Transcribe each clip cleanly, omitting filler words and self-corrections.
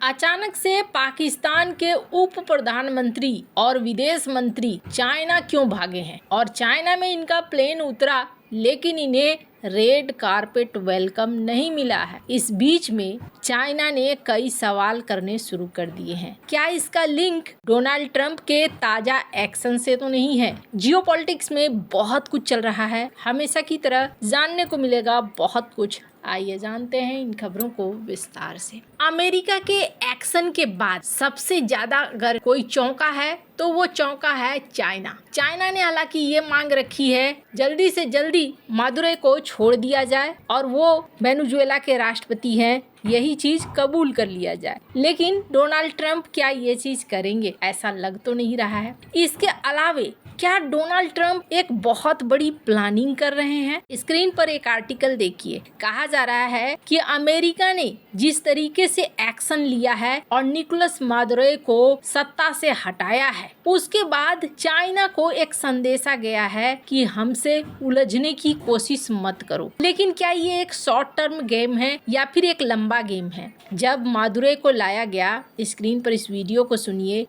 अचानक से पाकिस्तान के उप प्रधानमंत्री और विदेश मंत्री चाइना क्यों भागे हैं और चाइना में इनका प्लेन उतरा लेकिन इन्हें रेड कारपेट वेलकम नहीं मिला है। इस बीच में चाइना ने कई सवाल करने शुरू कर दिए हैं। क्या इसका लिंक डोनाल्ड ट्रंप के ताजा एक्शन से तो नहीं है? जियोपॉलिटिक्स में बहुत कुछ चल रहा है, हमेशा की तरह जानने को मिलेगा बहुत कुछ। आइए जानते हैं इन खबरों को विस्तार से। अमेरिका के एक्शन के बाद सबसे ज्यादा अगर कोई चौंका है तो वो चौंका है चाइना। चाइना ने हालांकि ये मांग रखी है जल्दी से जल्दी मादुरो को छोड़ दिया जाए और वो वेनेजुएला के राष्ट्रपति हैं, यही चीज कबूल कर लिया जाए। लेकिन डोनाल्ड ट्रंप क्या ये चीज करेंगे? ऐसा लग तो नहीं रहा है। इसके अलावे क्या डोनाल्ड ट्रंप एक बहुत बड़ी प्लानिंग कर रहे हैं? स्क्रीन पर एक आर्टिकल देखिए। कहा जा रहा है कि अमेरिका ने जिस तरीके से एक्शन लिया है और निकोलस मादुरो को सत्ता से हटाया है, उसके बाद चाइना को एक संदेशा गया है कि हमसे उलझने की कोशिश मत करो। लेकिन क्या ये एक शॉर्ट टर्म गेम है या फिर एक लंबा गेम है? जब मादुरो को लाया गया, स्क्रीन पर इस वीडियो को सुनिए।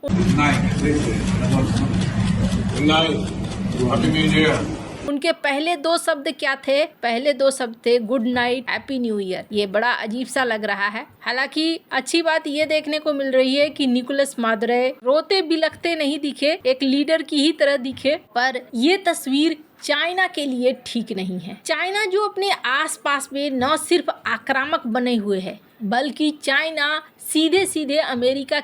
उनके पहले दो शब्द क्या थे? पहले दो शब्द थे good night, happy new year. ये बड़ा अजीब सा लग रहा है। हालांकि अच्छी बात ये देखने को मिल रही है कि निकोलस मादुरो रोते बिलखते नहीं दिखे, एक लीडर की ही तरह दिखे। पर ये तस्वीर चाइना के लिए ठीक नहीं है। चाइना जो अपने आसपास में न सिर्फ आक्रामक बने हुए है, बल्कि चाइना सीधे सीधे अमेरिका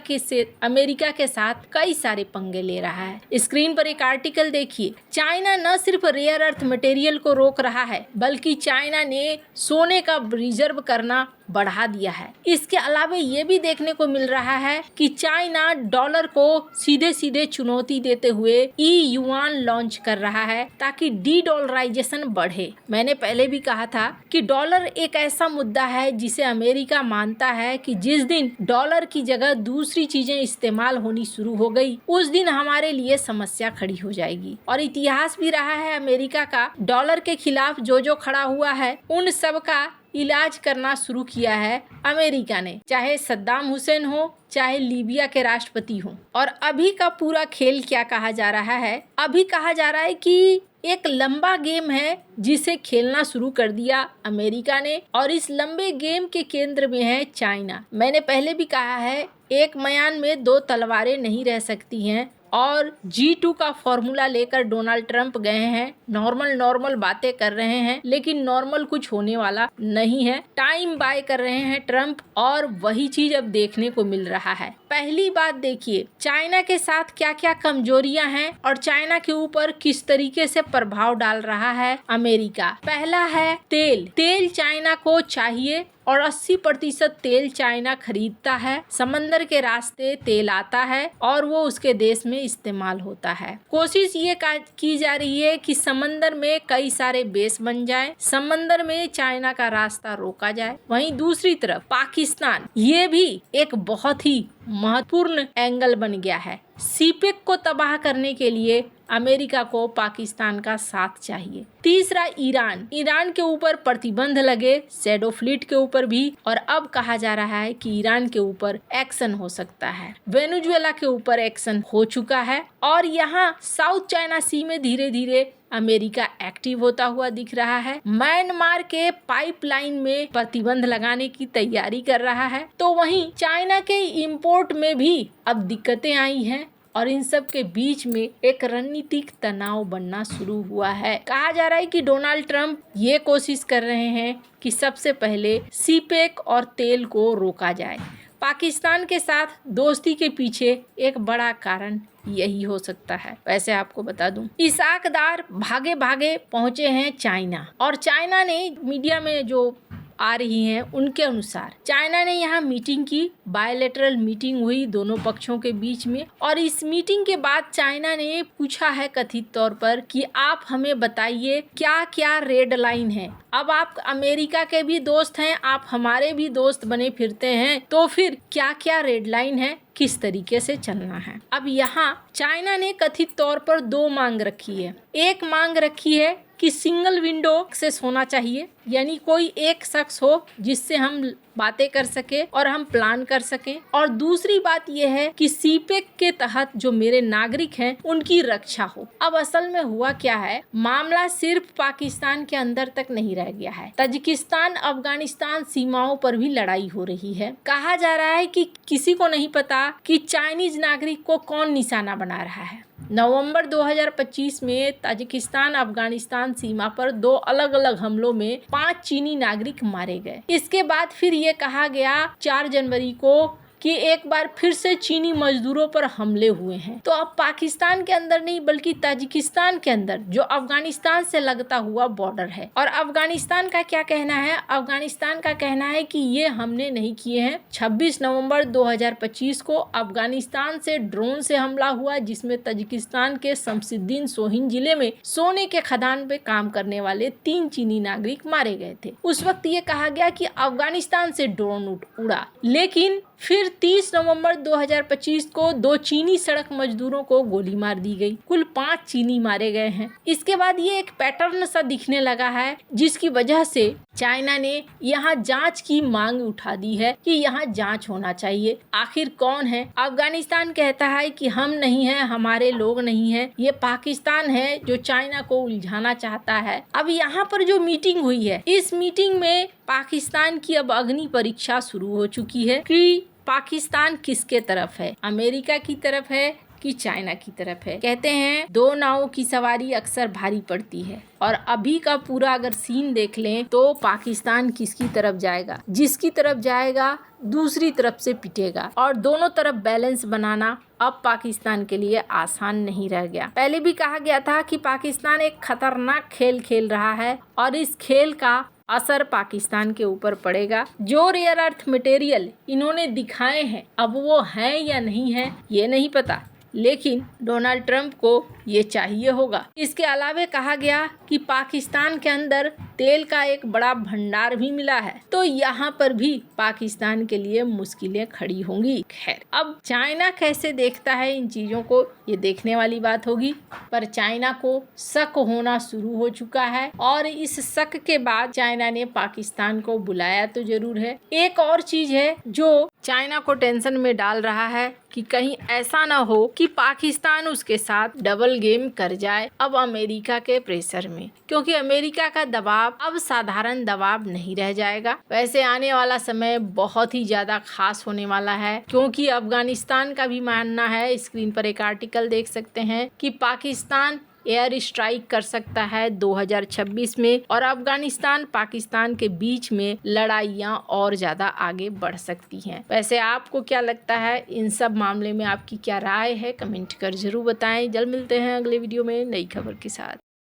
के साथ कई सारे पंगे ले रहा है। स्क्रीन पर एक आर्टिकल देखिए। चाइना न सिर्फ रेयर अर्थ मटेरियल को रोक रहा है, बल्कि चाइना ने सोने का रिजर्व करना बढ़ा दिया है। इसके अलावा ये भी देखने को मिल रहा है कि चाइना डॉलर को सीधे सीधे चुनौती देते हुए ई युआन लॉन्च कर रहा है ताकि डी डॉलराइजेशन बढ़े। मैंने पहले भी कहा था कि डॉलर एक ऐसा मुद्दा है जिसे अमेरिका मानता है कि जिस दिन डॉलर की जगह दूसरी चीजें इस्तेमाल होनी शुरू हो गई, उस दिन हमारे लिए समस्या खड़ी हो जाएगी। और इतिहास भी रहा है अमेरिका का, डॉलर के खिलाफ जो खड़ा हुआ है उन सब का इलाज करना शुरू किया है अमेरिका ने, चाहे सद्दाम हुसैन हो, चाहे लीबिया के राष्ट्रपति हो। और अभी का पूरा खेल क्या कहा जा रहा है? अभी कहा जा रहा है कि एक लंबा गेम है जिसे खेलना शुरू कर दिया अमेरिका ने, और इस लंबे गेम के केंद्र में है चाइना। मैंने पहले भी कहा है, एक म्यान में दो तलवारें नहीं रह सकती हैं, और G2 का फॉर्मूला लेकर डोनाल्ड ट्रंप गए हैं। नॉर्मल बातें कर रहे हैं, लेकिन नॉर्मल कुछ होने वाला नहीं है। टाइम बाय कर रहे हैं ट्रंप, और वही चीज अब देखने को मिल रहा है। पहली बात देखिए, चाइना के साथ क्या क्या कमजोरियां हैं और चाइना के ऊपर किस तरीके से प्रभाव डाल रहा है अमेरिका। पहला है तेल चाइना को चाहिए और 80% तेल चाइना खरीदता है। समंदर के रास्ते तेल आता है और वो उसके देश में इस्तेमाल होता है। कोशिश ये की जा रही है कि समंदर में कई सारे बेस बन जाए, समंदर में चाइना का रास्ता रोका जाए। वहीं दूसरी तरफ पाकिस्तान, ये भी एक बहुत ही महत्वपूर्ण एंगल बन गया है। सीपेक को तबाह करने के लिए अमेरिका को पाकिस्तान का साथ चाहिए। तीसरा ईरान के ऊपर प्रतिबंध लगे, शैडो फ्लीट के ऊपर भी, और अब कहा जा रहा है कि ईरान के ऊपर एक्शन हो सकता है। वेनेजुएला के ऊपर एक्शन हो चुका है, और यहाँ साउथ चाइना सी में धीरे धीरे अमेरिका एक्टिव होता हुआ दिख रहा है। म्यांमार के पाइपलाइन में प्रतिबंध लगाने की तैयारी कर रहा है। तो वहीं चाइना के इंपोर्ट में भी अब दिक्कतें आई हैं, और इन सब के बीच में एक रणनीतिक तनाव बनना शुरू हुआ है। कहा जा रहा है कि डोनाल्ड ट्रंप ये कोशिश कर रहे हैं कि सबसे पहले सीपेक और तेल को रोका जाए। पाकिस्तान के साथ दोस्ती के पीछे एक बड़ा कारण यही हो सकता है। वैसे आपको बता दूं, इसाक डार भागे भागे पहुंचे हैं चाइना, और चाइना ने मीडिया में जो आ रही हैं उनके अनुसार चाइना ने यहाँ मीटिंग की, बायलैटरल मीटिंग हुई दोनों पक्षों के बीच में, और इस मीटिंग के बाद चाइना ने पूछा है कथित तौर पर कि आप हमें बताइए क्या क्या रेड लाइन है। अब आप अमेरिका के भी दोस्त हैं, आप हमारे भी दोस्त बने फिरते हैं, तो फिर क्या क्या रेड लाइन है, किस तरीके से चलना है। अब यहाँ चाइना ने कथित तौर पर दो मांग रखी है। एक मांग रखी है कि सिंगल विंडो एक्सेस होना चाहिए, यानी कोई एक शख्स हो जिससे हम बातें कर सके और हम प्लान कर सकें। और दूसरी बात यह है कि सीपेक के तहत जो मेरे नागरिक हैं उनकी रक्षा हो। अब असल में हुआ क्या है, मामला सिर्फ पाकिस्तान के अंदर तक नहीं रह गया है, ताजिकिस्तान अफगानिस्तान सीमाओं पर भी लड़ाई हो रही है। कहा जा रहा है कि किसी को नहीं पता कि चाइनीज नागरिक को कौन निशाना बना रहा है। नवंबर 2025 में ताजिकिस्तान अफगानिस्तान सीमा पर 2 अलग अलग हमलों में 5 चीनी नागरिक मारे गए। इसके बाद फिर ये कहा गया 4 जनवरी को कि एक बार फिर से चीनी मजदूरों पर हमले हुए हैं। तो अब पाकिस्तान के अंदर नहीं बल्कि ताजिकिस्तान के अंदर जो अफगानिस्तान से लगता हुआ बॉर्डर है। और अफगानिस्तान का क्या कहना है, अफगानिस्तान का कहना है कि ये हमले नहीं किए हैं। 26 नवंबर 2025 को अफगानिस्तान से ड्रोन से हमला हुआ जिसमें ताजिकिस्तान के शमसुद्दीन सोहिन जिले में सोने के खदान पे काम करने वाले 3 चीनी नागरिक मारे गए थे। उस वक्त ये कहा गया कि अफगानिस्तान से ड्रोन उड़ा, लेकिन फिर 30 नवंबर 2025 को 2 चीनी सड़क मजदूरों को गोली मार दी गई। कुल 5 चीनी मारे गए हैं। इसके बाद ये एक पैटर्न सा दिखने लगा है जिसकी वजह से चाइना ने यहाँ जांच की मांग उठा दी है कि यहाँ जांच होना चाहिए। आखिर कौन है? अफगानिस्तान कहता है कि हम नहीं हैं, हमारे लोग नहीं हैं, ये पाकिस्तान है जो चाइना को उलझाना चाहता है। अब यहाँ पर जो मीटिंग हुई है, इस मीटिंग में पाकिस्तान की अब अग्नि परीक्षा शुरू हो चुकी है कि पाकिस्तान किसके तरफ है, अमेरिका की तरफ है कि चाइना की तरफ है। कहते हैं 2 नावों की सवारी अक्सर भारी पड़ती है और अभी का पूरा अगर सीन देख लें तो पाकिस्तान किसकी तरफ जाएगा, जिसकी तरफ जाएगा दूसरी तरफ से पिटेगा और दोनों तरफ बैलेंस बनाना अब पाकिस्तान के लिए आसान नहीं रह गया। पहले भी कहा गया था कि पाकिस्तान एक खतरनाक खेल खेल रहा है और इस खेल का असर पाकिस्तान के ऊपर पड़ेगा। जो रेयर अर्थ मटेरियल इन्होंने दिखाए हैं अब वो हैं या नहीं है ये नहीं पता, लेकिन डोनाल्ड ट्रंप को ये चाहिए होगा। इसके अलावा कहा गया कि पाकिस्तान के अंदर तेल का एक बड़ा भंडार भी मिला है, तो यहाँ पर भी पाकिस्तान के लिए मुश्किलें खड़ी होंगी। खैर, अब चाइना कैसे देखता है इन चीज़ों को ये देखने वाली बात होगी, पर चाइना को शक होना शुरू हो चुका है और इस शक के बाद चाइना ने पाकिस्तान को बुलाया तो जरूर है। एक और चीज है जो चाइना को टेंशन में डाल रहा है कि कहीं ऐसा ना हो कि पाकिस्तान उसके साथ डबल गेम कर जाए अब अमेरिका के प्रेशर में, क्योंकि अमेरिका का दबाव अब साधारण दबाव नहीं रह जाएगा। वैसे आने वाला समय बहुत ही ज्यादा खास होने वाला है, क्योंकि अफगानिस्तान का भी मानना है, स्क्रीन पर एक आर्टिकल देख सकते हैं कि पाकिस्तान एयर स्ट्राइक कर सकता है 2026 में और अफगानिस्तान पाकिस्तान के बीच में लड़ाइयाँ और ज़्यादा आगे बढ़ सकती हैं। वैसे आपको क्या लगता है इन सब मामले में, आपकी क्या राय है, कमेंट कर जरूर बताएं। जल्द मिलते हैं अगले वीडियो में नई खबर के साथ।